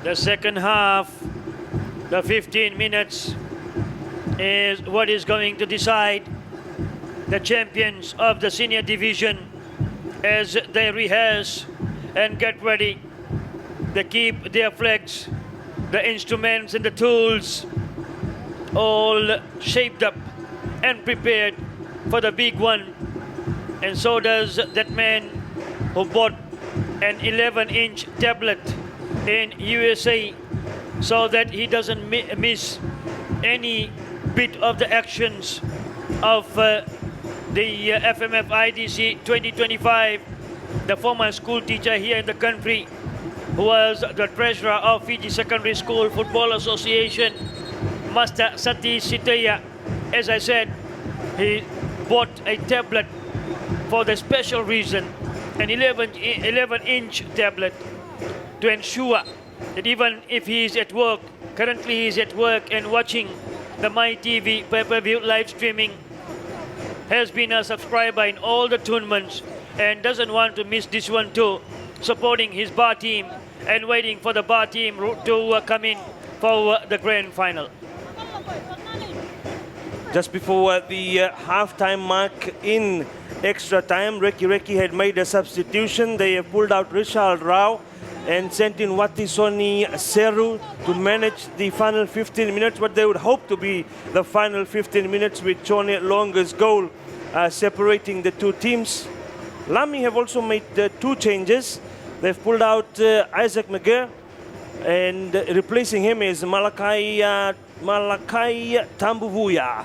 The second half, the 15 minutes, is what is going to decide the champions of the senior division as they rehearse and get ready. They keep their flags, the instruments and the tools all shaped up and prepared for the big one. And so does that man who bought an 11-inch tablet in USA so that he doesn't miss any bit of the actions of the FMF IDC 2025. The former school teacher here in the country who was the treasurer of Fiji Secondary School Football Association, Master Sati Sitaya. As I said, he bought a tablet for the special reason, an 11-inch tablet, to ensure that even if he is at work, currently he is at work and watching the MyTV pay-per-view live streaming, has been a subscriber in all the tournaments and doesn't want to miss this one too, supporting his bar team and waiting for the bar team to come in for the grand final. Just before the half-time mark in extra time, Rakiraki had made a substitution. They have pulled out Rishal Rao and sent in Watisoni Seru to manage the final 15 minutes, what they would hope to be the final 15 minutes with Chone Longa's goal separating the two teams. Lami have also made two changes. They've pulled out Isaac McGurr and replacing him is Malakai Tambuvuya.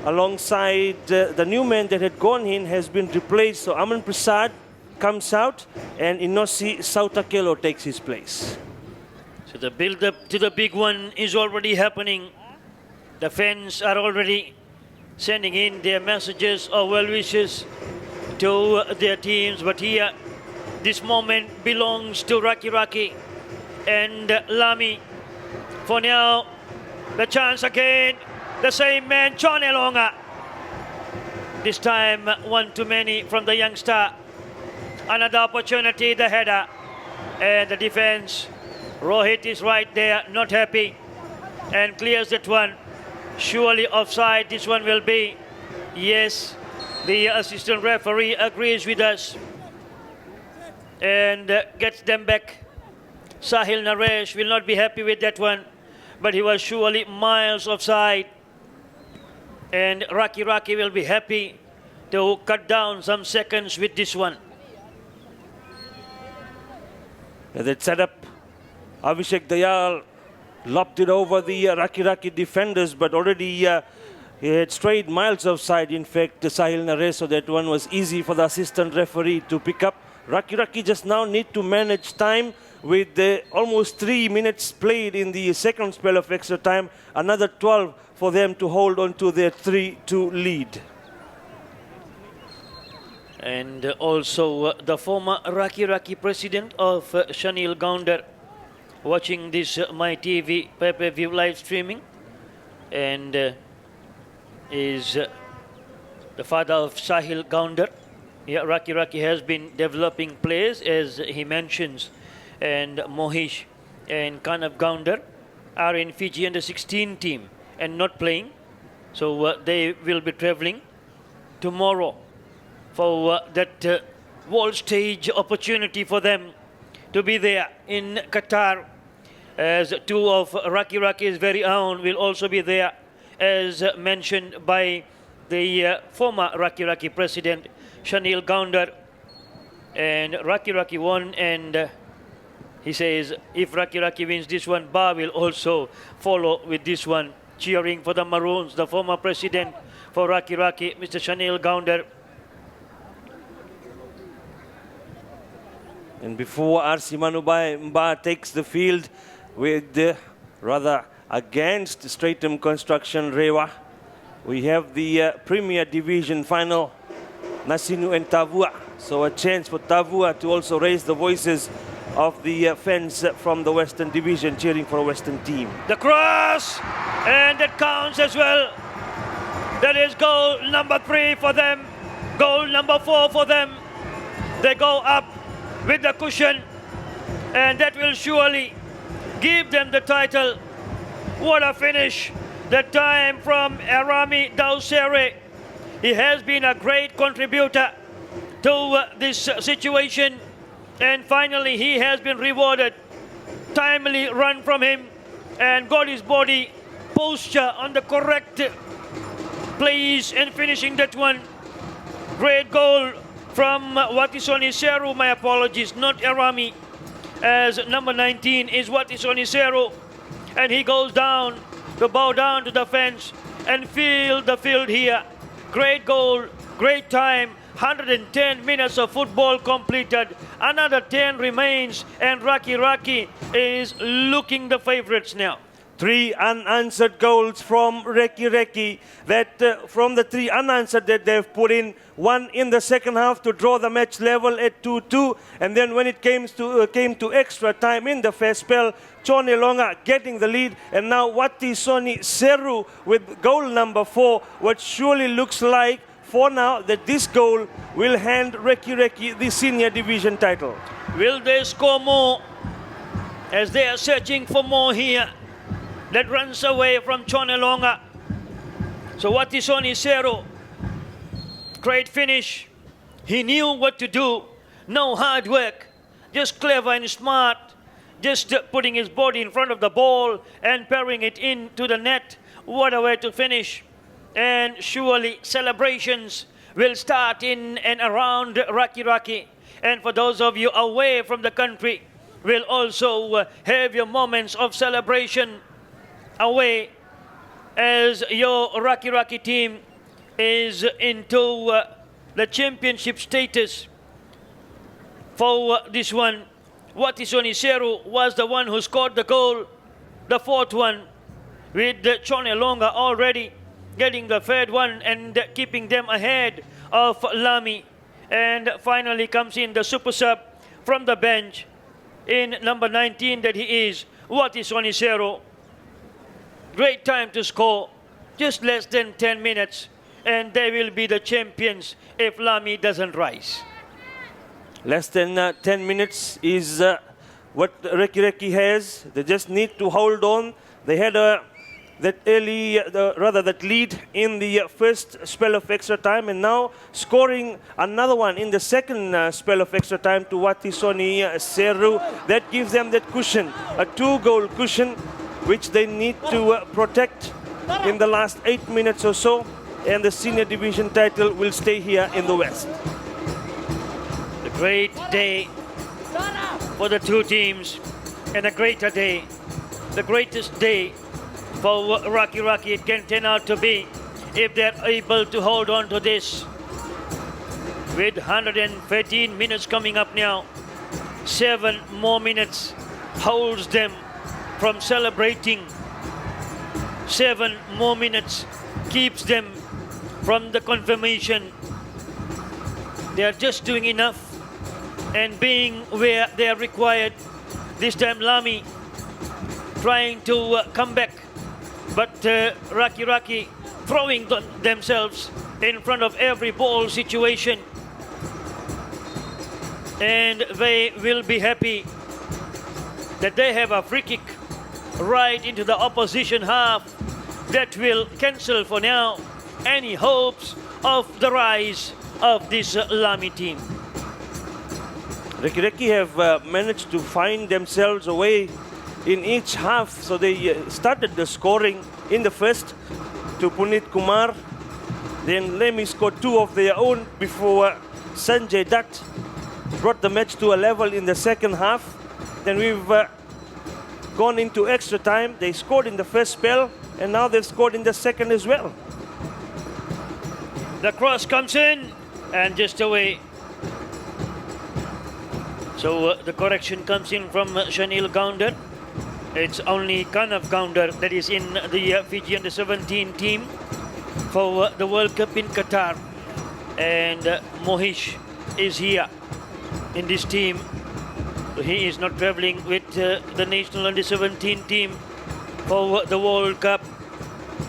Alongside the new man that had gone in has been replaced. So Aman Prasad comes out and Inosi Sautakelo takes his place. So the build-up to the big one is already happening. The fans are already sending in their messages or well wishes to their teams. But here, this moment belongs to Rakiraki and Lami. For now, the chance again. The same man, Chone Longa. This time, one too many from the youngster. Another opportunity, the header. And the defense. Rohit is right there, not happy. And clears that one. Surely offside, this one will be. Yes, the assistant referee agrees with us. And gets them back. Sahil Naresh will not be happy with that one. But he was surely miles offside. And Rakiraki will be happy to cut down some seconds with this one. That set up, Abhishek Dayal lobbed it over the Rakiraki defenders, but already he had strayed miles offside. In fact, Sahil Naresh, so that one was easy for the assistant referee to pick up. Rakiraki just now need to manage time with almost 3 minutes played in the second spell of extra time. Another 12 for them to hold on to their 3-2 lead. And also the former Rakiraki president of Shanil Gounder watching this MyTV pay-per-view live streaming, and is the father of Sahil Gounder. Yeah, Rakiraki has been developing players, as he mentions, and Mohish and Kanav Gounder are in Fiji under-16 team and not playing. So they will be traveling tomorrow for that world stage opportunity for them to be there in Qatar, as two of Rakiraki's very own will also be there, as mentioned by the former Rakiraki president, Shanil Gounder. And Rakiraki won, and he says if Rakiraki wins this one, Ba will also follow with this one, cheering for the Maroons. The former president for Rakiraki, Mr. Shanil Gounder. And before RC Mba takes the field with rather against Stratum Construction Rewa, we have the Premier Division final, Nasinu and Tavua. So a chance for Tavua to also raise the voices of the fans from the Western Division cheering for a Western team. The cross, and that counts as well. That is goal number 3 for them, goal number 4 for them. They go up with the cushion, and that will surely give them the title. What a finish. The time from Arami Dausere. He has been a great contributor to this situation, and finally he has been rewarded. Timely run from him and got his body posture on the correct place and finishing that one. Great goal from Watisoni Seru. My apologies, not Arami, as number 19 is Watisoni Seru, and he goes down to bow down to the fence and feel the field here. Great goal, great time. 110 minutes of football completed. Another 10 remains, and Rakiraki is looking the favorites now. 3 unanswered goals from Rakiraki. That from the 3 unanswered that they've put in, one in the second half to draw the match level at 2-2, and then when it came to extra time in the first spell, Chone Longa getting the lead, and now Watisoni Seru with goal number 4. What surely looks like for now that this goal will hand Rakiraki the senior division title. Will they score more as they are searching for more here? That runs away from Chonelonga. So Watisoni Seru, great finish. He knew what to do. No hard work, just clever and smart. Just putting his body in front of the ball and parrying it into the net. What a way to finish. And surely celebrations will start in and around Rakiraki. And for those of you away from the country, will also have your moments of celebration away as your Rakiraki team is into the championship status. For this one, Watisoni Seru was the one who scored the goal, the 4th one, with Chone Longa already getting the 3rd one and keeping them ahead of Lami. And finally comes in the super sub from the bench in number 19 that he is, Watisoni Seru. Great time to score, just less than 10 minutes, and they will be the champions if Lami doesn't rise. Less than 10 minutes is what Rakiraki has. They just need to hold on. They had that lead in the first spell of extra time, and now scoring another one in the second spell of extra time to Watisoni Seru. That gives them that cushion, a 2-goal cushion, which they need to protect in the last 8 minutes or so, and the senior division title will stay here in the West. A great day for the two teams, and a greater day, the greatest day for Rakiraki it can turn out to be if they're able to hold on to this. With 113 minutes coming up now, 7 more minutes holds them from celebrating. 7 more minutes keeps them from the confirmation. They are just doing enough and being where they are required. This time Lami trying to come back, but Rakiraki throwing themselves in front of every ball situation, and they will be happy that they have a free kick right into the opposition half that will cancel for now any hopes of the rise of this Lami team. Rakiraki have managed to find themselves a way in each half. So they started the scoring in the first to Punit Kumar. Then Lami scored 2 of their own before Sanjay Dutt brought the match to a level in the second half. Then we've gone into extra time. They scored in the first spell, and now they've scored in the second as well. The cross comes in and just away. So the correction comes in from Shanil Gounder. It's only Kanav Gounder that is in the Fiji under-17 team for the World Cup in Qatar. And Mohish is here in this team. He is not traveling with the national under-17 team for the World Cup.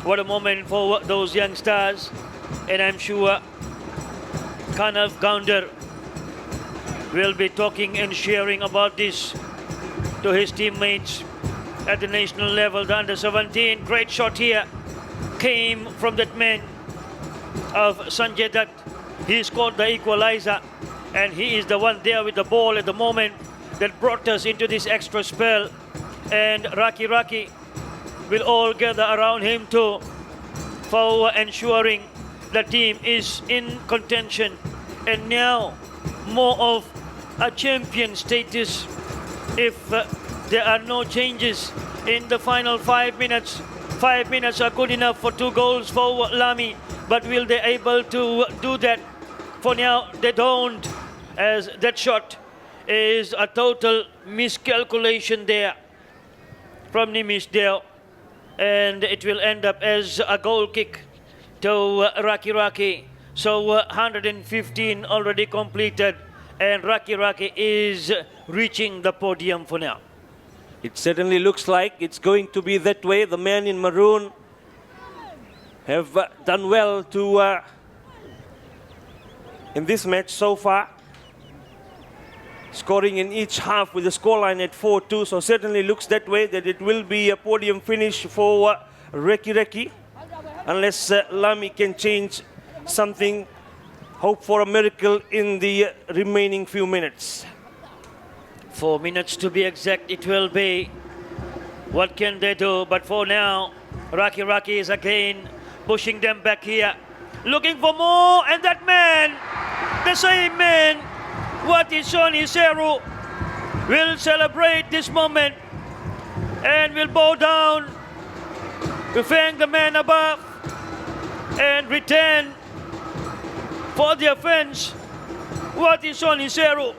What a moment for those young stars. And I'm sure Kanav Gounder will be talking and sharing about this to his teammates at the national level, the under 17. Great shot here came from that man of Sanjay Dutt. He scored the equalizer, and he is the one there with the ball at the moment that brought us into this extra spell. And Rakiraki will all gather around him too for ensuring the team is in contention. And now more of a champion status if there are no changes in the final 5 minutes. 5 minutes are good enough for 2 goals for Lami, but will they able to do that? For now, they don't, as that shot is a total miscalculation there from Nimish Deo, and it will end up as a goal kick to Rakiraki. So 115 already completed, and Rakiraki is reaching the podium for now. It certainly looks like it's going to be that way. The men in maroon have done well to in this match so far, scoring in each half with the scoreline at 4-2. So certainly looks that way that it will be a podium finish for Rakiraki, unless Lami can change something. Hope for a miracle in the remaining few minutes. 4 minutes to be exact it will be. What can they do? But for now, Rakiraki is again pushing them back here, looking for more, and that man, the same man, Watisoni Seru, will celebrate this moment and will bow down to thank the man above and return for the offense. Watisoni Seru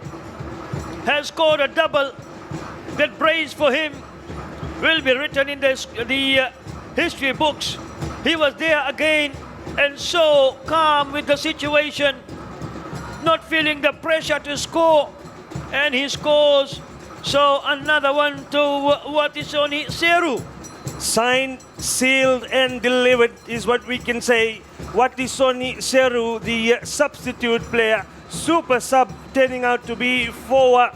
has scored a double. That praise for him will be written in the history books. He was there again and so calm with the situation, not feeling the pressure to score, and he scores. So another one to Watisoni Seru. Signed, sealed and delivered is what we can say. Watisoni Seru, the substitute player, super sub, turning out to be for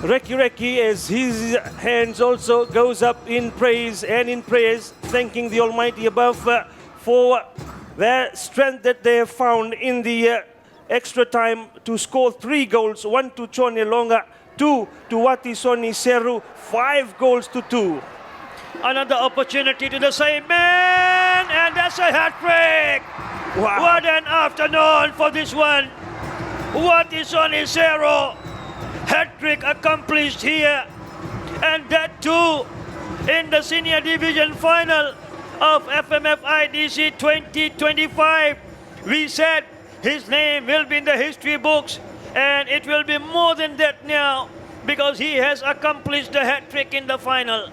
Rakiraki, as his hands also goes up in praise and in prayers, thanking the Almighty above for their strength that they have found in the extra time to score 3 goals, 1 to Chone Longa, 2 to Watisoni Seru, 5 goals to 2. Another opportunity to the same man, and that's a hat-trick. Wow. What an afternoon for this one. Watisoni Seru, hat-trick accomplished here, and that too in the senior division final of FMF IDC 2025. We said his name will be in the history books, and it will be more than that now because he has accomplished the hat-trick in the final.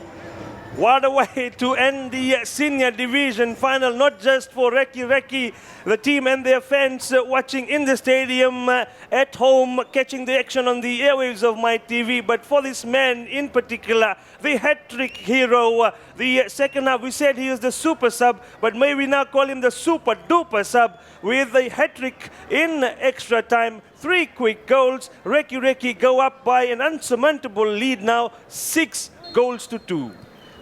What a way to end the senior division final, not just for Rakiraki, the team and their fans watching in the stadium, at home, catching the action on the airwaves of My TV, but for this man in particular, the hat-trick hero. The second half, we said he is the super sub, but may we now call him the super duper sub with the hat-trick in extra time. 3 quick goals. Rakiraki go up by an unsurmountable lead now, 6 goals to 2.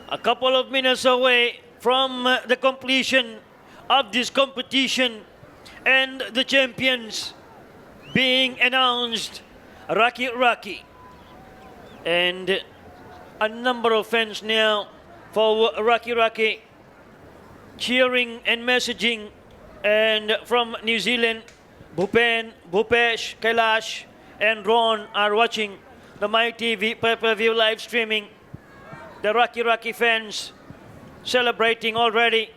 A couple of minutes away from the completion of this competition and the champions being announced, Rakiraki. And a number of fans now for Rakiraki cheering and messaging. And from New Zealand, Bhupen, Bhupesh, Kailash and Ron are watching the My TV pay-per-view live streaming. The Rakiraki fans celebrating already,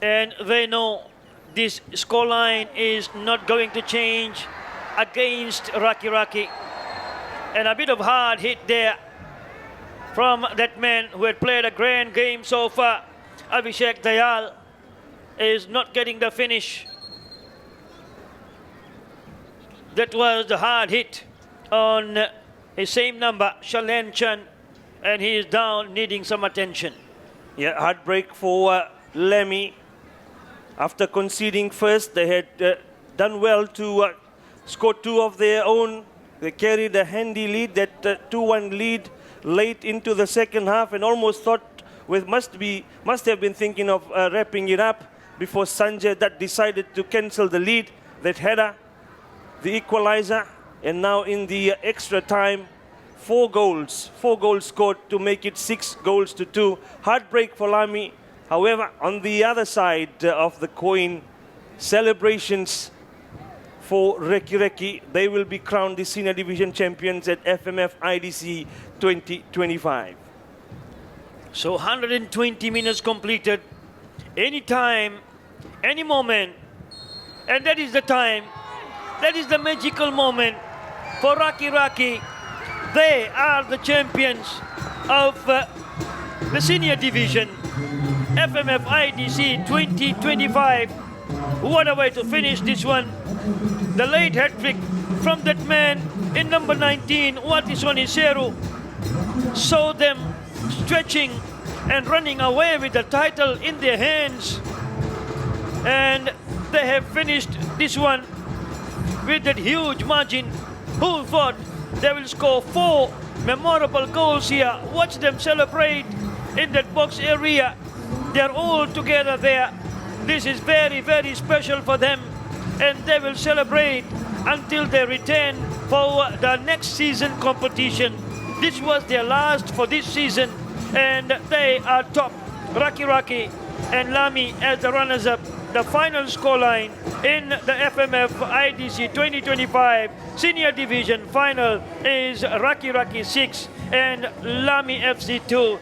and they know this scoreline is not going to change against Rakiraki. And a bit of hard hit there from that man who had played a grand game so far. Abhishek Dayal is not getting the finish. That was the hard hit on his same number, Shalen Chan, and he is down, needing some attention. Yeah, heartbreak for Lami. After conceding first, they had done well to score 2 of their own. They carried a handy lead, that 2-1 lead late into the second half and almost thought must have been thinking of wrapping it up before Sanjay that decided to cancel the lead, that header, the equalizer, and now in the extra time, 4 goals scored to make it 6 goals to 2. Heartbreak for Lami. However, on the other side of the coin, celebrations for Rakiraki. They will be crowned the senior division champions at FMF IDC 2025. So 120 minutes completed. Any time, any moment. And that is the time. That is the magical moment for Rakiraki. They are the champions of the senior division. FMF IDC 2025. What a way to finish this one. The late hat-trick from that man in number 19, Watisoni Seru, saw them stretching and running away with the title in their hands. And they have finished this one with that huge margin. Who thought they will score 4 memorable goals here? Watch them celebrate in that box area. They're all together there. This is very, very special for them. And they will celebrate until they return for the next season competition. This was their last for this season. And they are top. Rakiraki and Lami as the runners-up. The final scoreline in the FMF IDC 2025 Senior Division Final is Rakiraki 6 and Lami FC 2.